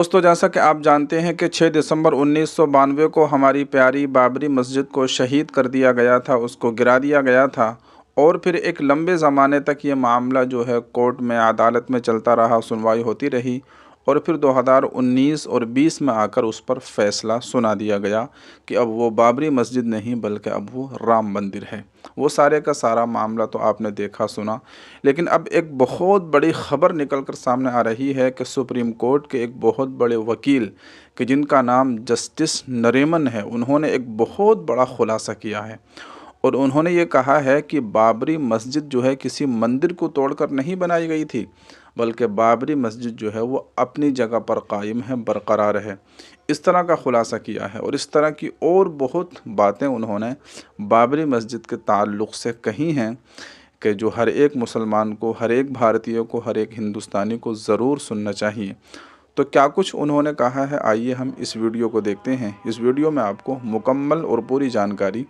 दोस्तों, जैसा कि आप जानते हैं कि 6 दिसंबर 1992 को हमारी प्यारी बाबरी मस्जिद को शहीद कर दिया गया था, उसको गिरा दिया गया था। और फिर एक लंबे ज़माने तक ये मामला जो है कोर्ट में, अदालत में चलता रहा, सुनवाई होती रही। और फिर 2019 और 20 में आकर उस पर फैसला सुना दिया गया कि अब वो बाबरी मस्जिद नहीं बल्कि अब वो राम मंदिर है। वो सारे का सारा मामला तो आपने देखा सुना। लेकिन अब एक बहुत बड़ी खबर निकल कर सामने आ रही है कि सुप्रीम कोर्ट के एक बहुत बड़े वकील कि जिनका नाम जस्टिस नरीमन है, उन्होंने एक बहुत बड़ा खुलासा किया है। और उन्होंने ये कहा है कि बाबरी मस्जिद जो है किसी मंदिर को तोड़कर नहीं बनाई गई थी, बल्कि बाबरी मस्जिद जो है वो अपनी जगह पर कायम है, बरकरार है। इस तरह का खुलासा किया है और इस तरह की और बहुत बातें उन्होंने बाबरी मस्जिद के ताल्लुक़ से कही हैं कि जो हर एक मुसलमान को, हर एक भारतीय को, हर एक हिंदुस्तानी को ज़रूर सुनना चाहिए। तो क्या कुछ उन्होंने कहा है, आइए हम इस वीडियो को देखते हैं। इस वीडियो में आपको मुकम्मल और पूरी जानकारी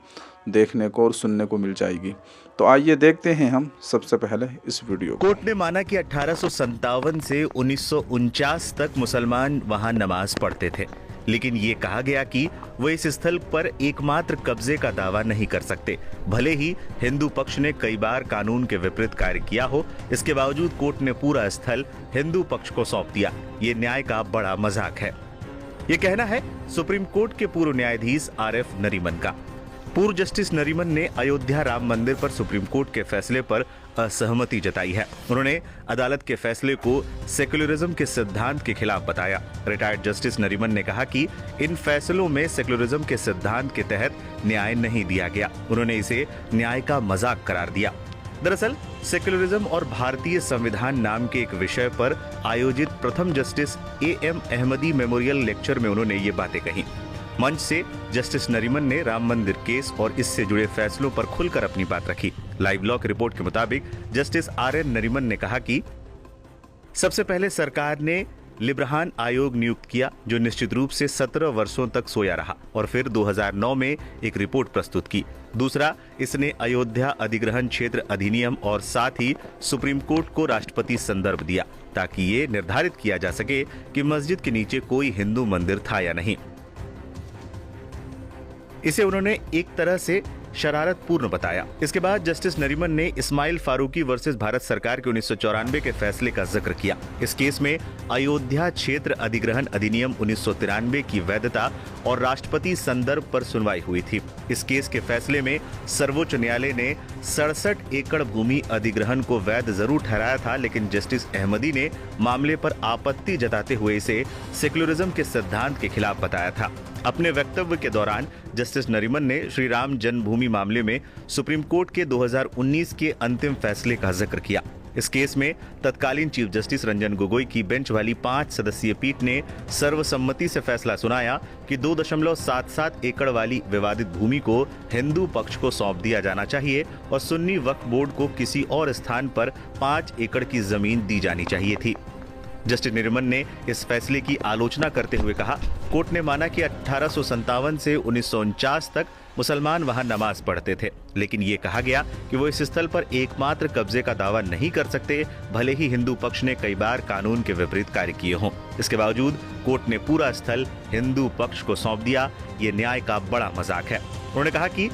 देखने को और सुनने को मिल जाएगी। तो आइए देखते हैं हम सबसे पहले इस वीडियो को। कोर्ट ने माना कि 1857 से 1949 तक मुसलमान वहां नमाज पढ़ते थे, लेकिन ये कहा गया कि वो इस स्थल पर एकमात्र कब्जे का दावा नहीं कर सकते। भले ही हिंदू पक्ष ने कई बार कानून के विपरीत कार्य किया हो, इसके बावजूद कोर्ट ने पूरा स्थल हिंदू पक्ष को सौंप दिया। ये न्याय का बड़ा मजाक है, ये कहना है सुप्रीम कोर्ट के पूर्व न्यायाधीश RF नरीमन का। पूर्व जस्टिस नरीमन ने अयोध्या राम मंदिर पर सुप्रीम कोर्ट के फैसले पर असहमति जताई है। उन्होंने अदालत के फैसले को सेक्युलरिज्म के सिद्धांत के खिलाफ बताया। रिटायर्ड जस्टिस नरीमन ने कहा कि इन फैसलों में सेक्युलरिज्म के सिद्धांत के तहत न्याय नहीं दिया गया। उन्होंने इसे न्याय का मजाक करार दिया। दरअसल सेक्युलरिज्म और भारतीय संविधान नाम के एक विषय पर आयोजित प्रथम justice AM Ahmadi memorial lecture में उन्होंने ये बातें कही। मंच से जस्टिस नरीमन ने राम मंदिर केस और इससे जुड़े फैसलों पर खुलकर अपनी बात रखी। लाइव लॉ की रिपोर्ट के मुताबिक जस्टिस RN नरीमन ने कहा कि सबसे पहले सरकार ने लिब्रहान आयोग नियुक्त किया, जो निश्चित रूप से 17 वर्षों तक सोया रहा और फिर 2009 में एक रिपोर्ट प्रस्तुत की। दूसरा, इसने अयोध्या अधिग्रहण क्षेत्र अधिनियम और साथ ही सुप्रीम कोर्ट को राष्ट्रपति संदर्भ दिया, ताकि ये निर्धारित किया जा सके कि मस्जिद के नीचे कोई हिंदू मंदिर था या नहीं। इसे उन्होंने एक तरह से शरारतपूर्ण बताया। इसके बाद जस्टिस नरीमन ने इस्माइल फारूकी वर्सेस भारत सरकार के 1994 के फैसले का जिक्र किया। इस केस में अयोध्या क्षेत्र अधिग्रहण अधिनियम 1993 की वैधता और राष्ट्रपति संदर्भ पर सुनवाई हुई थी। इस केस के फैसले में सर्वोच्च न्यायालय ने 67 एकड़ भूमि अधिग्रहण को वैध जरूर ठहराया था, लेकिन जस्टिस अहमदी ने मामले पर आपत्ति जताते हुए इसे सेक्युलरिज्म के सिद्धांत के खिलाफ बताया था। अपने वक्तव्य के दौरान जस्टिस नरीमन ने श्री राम जन्मभूमि मामले में सुप्रीम कोर्ट के 2019 के अंतिम फैसले का जिक्र किया। इस केस में तत्कालीन चीफ जस्टिस रंजन गोगोई की बेंच वाली 5 सदस्यीय पीठ ने सर्वसम्मति से फैसला सुनाया कि 2.77 एकड़ वाली विवादित भूमि को हिंदू पक्ष को सौंप दिया जाना चाहिए और सुन्नी वक्फ बोर्ड को किसी और स्थान पर 5 एकड़ की जमीन दी जानी चाहिए थी। जस्टिस नरीमन ने इस फैसले की आलोचना करते हुए कहा, कोर्ट ने माना कि 1857 से 1949 तक मुसलमान वहां नमाज पढ़ते थे, लेकिन ये कहा गया कि वो इस स्थल पर एकमात्र कब्जे का दावा नहीं कर सकते, भले ही हिंदू पक्ष ने कई बार कानून के विपरीत कार्य किए हों। इसके बावजूद कोर्ट ने पूरा स्थल हिंदू पक्ष को सौंप दिया। ये न्याय का बड़ा मजाक है। उन्होंने कहा कि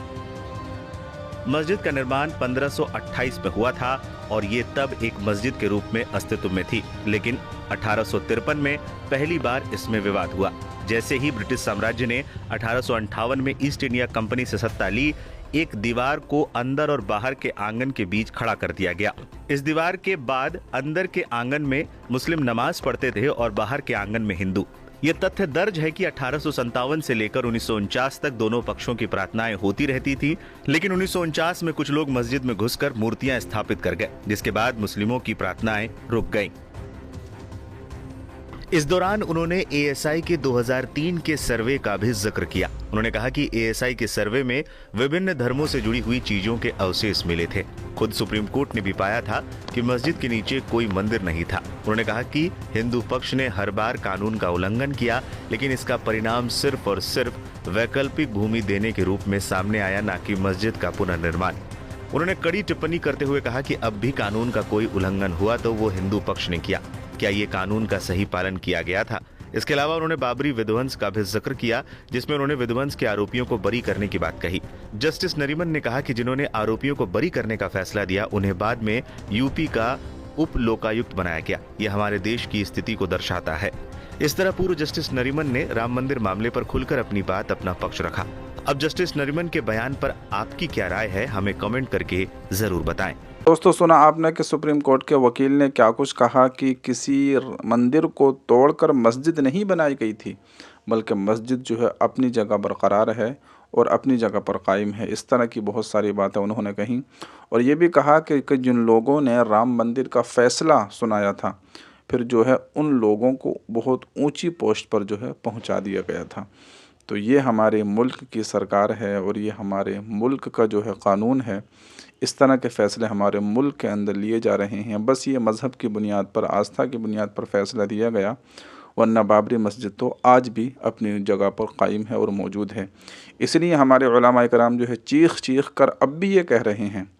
मस्जिद का निर्माण 1528 में हुआ था और ये तब एक मस्जिद के रूप में अस्तित्व में थी, लेकिन 1853 में पहली बार इसमें विवाद हुआ। जैसे ही ब्रिटिश साम्राज्य ने 1858 में ईस्ट इंडिया कंपनी से सत्ता ली, एक दीवार को अंदर और बाहर के आंगन के बीच खड़ा कर दिया गया। इस दीवार के बाद अंदर के आंगन में मुस्लिम नमाज पढ़ते थे और बाहर के आंगन में हिंदू। ये तथ्य दर्ज है कि 1857 से लेकर 1949 तक दोनों पक्षों की प्रार्थनाएं होती रहती थी, लेकिन 1949 में कुछ लोग मस्जिद में घुसकर मूर्तियां स्थापित कर गए, जिसके बाद मुस्लिमों की प्रार्थनाएं रुक गईं। इस दौरान उन्होंने ASI के 2003 के सर्वे का भी जिक्र किया। उन्होंने कहा कि ASI के सर्वे में विभिन्न धर्मों से जुड़ी हुई चीजों के अवशेष मिले थे। खुद सुप्रीम कोर्ट ने भी पाया था कि मस्जिद के नीचे कोई मंदिर नहीं था। उन्होंने कहा कि हिंदू पक्ष ने हर बार कानून का उल्लंघन किया, लेकिन इसका परिणाम सिर्फ और सिर्फ वैकल्पिक भूमि देने के रूप में सामने आया, न कि मस्जिद का पुनर्निर्माण। उन्होंने कड़ी टिप्पणी करते हुए कहा कि अब भी कानून का कोई उल्लंघन हुआ तो वो हिंदू पक्ष ने किया। क्या ये कानून का सही पालन किया गया था? इसके अलावा उन्होंने बाबरी विध्वंस का भी जिक्र किया, जिसमें उन्होंने विध्वंस के आरोपियों को बरी करने की बात कही। जस्टिस नरीमन ने कहा कि जिन्होंने आरोपियों को बरी करने का फैसला दिया, उन्हें बाद में यूपी का उप लोकायुक्त बनाया गया। यह हमारे देश की स्थिति को दर्शाता है। इस तरह पूर्व जस्टिस नरीमन ने राम मंदिर मामले पर खुलकर अपनी बात, अपना पक्ष रखा। अब जस्टिस नरीमन के बयान पर आपकी क्या राय है, हमें कमेंट करके जरूर बताएं। दोस्तों, सुना आपने कि सुप्रीम कोर्ट के वकील ने क्या कुछ कहा कि किसी मंदिर को तोड़कर मस्जिद नहीं बनाई गई थी, बल्कि मस्जिद जो है अपनी जगह बरकरार है और अपनी जगह पर कायम है। इस तरह की बहुत सारी बातें उन्होंने कहीं और ये भी कहा कि जिन लोगों ने राम मंदिर का फ़ैसला सुनाया था, फिर जो है उन लोगों को बहुत ऊंची पोस्ट पर जो है पहुंचा दिया गया था। तो ये हमारे मुल्क की सरकार है और ये हमारे मुल्क का जो है कानून है। इस तरह के फ़ैसले हमारे मुल्क के अंदर लिए जा रहे हैं। बस ये मज़हब की बुनियाद पर, आस्था की बुनियाद पर फ़ैसला दिया गया, वरना बाबरी मस्जिद तो आज भी अपनी जगह पर कायम है और मौजूद है। इसलिए हमारे उलमा कराम जो है चीख चीख कर अब भी ये कह रहे हैं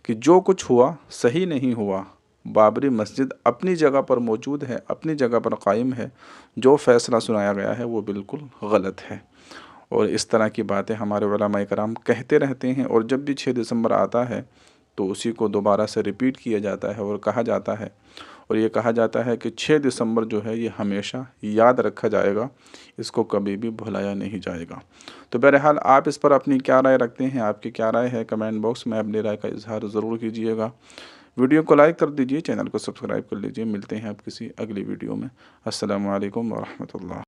कि जो कुछ हुआ सही नहीं हुआ। बाबरी मस्जिद अपनी जगह पर मौजूद है, अपनी जगह पर कायम है। जो फ़ैसला सुनाया गया है वो बिल्कुल गलत है। और इस तरह की बातें हमारे उलमा कराम कहते रहते हैं और जब भी 6 दिसंबर आता है तो उसी को दोबारा से रिपीट किया जाता है और कहा जाता है, और ये कहा जाता है कि 6 दिसंबर जो है ये हमेशा याद रखा जाएगा, इसको कभी भी भुलाया नहीं जाएगा। तो बहरहाल आप इस पर अपनी क्या राय रखते हैं, आपकी क्या राय है, कमेंट बॉक्स में अपनी राय का इजहार ज़रूर कीजिएगा। वीडियो को लाइक कर दीजिए, चैनल को सब्सक्राइब कर लीजिए। मिलते हैं आप किसी अगली वीडियो में। अस्सलामु अलैकुम व रहमतुल्लाह।